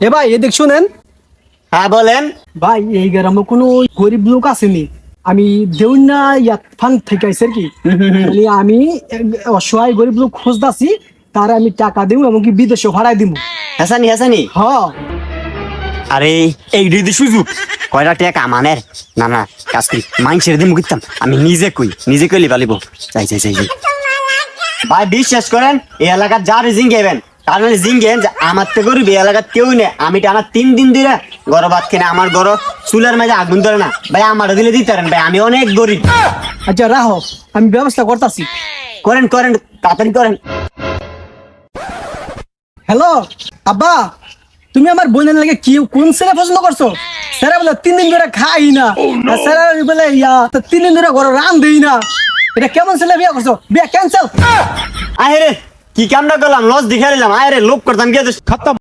এ ভাই এদিক শুনেন। হ্যাঁ বলেন। ভাই এই গ্রামে কোনো গরিব লোক আসেনি, আমি দেউনা ইয়াত ফান থেকে আইছি আর কি। মানে আমি অসহায় গরিব লোক খুঁজতাছি, তার আমি টাকা দিব এমনকি বিদেশে ভাড়াই দিব। হাসানি হাসানি। হ আরে এই দিদি সুযোগ কয়টা টাকা কামানের। না না কাজ করি মাইন ছেড়ে দিয়ে মুখিতাম আমি নিজে কইলি পালিব। যাই যাই যাই যাই ভাই বিশ্বাস করেন এই এলাকার যা রিজিং গেবেন তার মানে জিঙ্গেন যে আমার তো গরিব এই এলাকার কেউ নেই। আমি টানা 3 দিন ধরে গরো ভাত কিনে আমার গরো চুলের মাঝে আগুন ধরে না ভাই, আমার দিলে দিতে পারেন ভাই, আমি অনেক গরিব। আচ্ছা রাহো, আমি ব্যবস্থা করতেছি। করেন করেন তাড়াতাড়ি করেন। হ্যালো আব্বা, তুমি আমার বোনের লাগে কি কোন ছেলে পছন্দ করছো? স্যারা বলে 3 দিন ধরে খাই না, আর স্যারা বলে 3 দিন ধরে ঘরে রান দেই না। এটা কেমন ছেলে বিয়ে করছো? বিয়ে ক্যান্সেল। আয় রে কি কামটা করলাম, লস দেখে নিলাম। আয় রে লোভ করতাম গিয়ে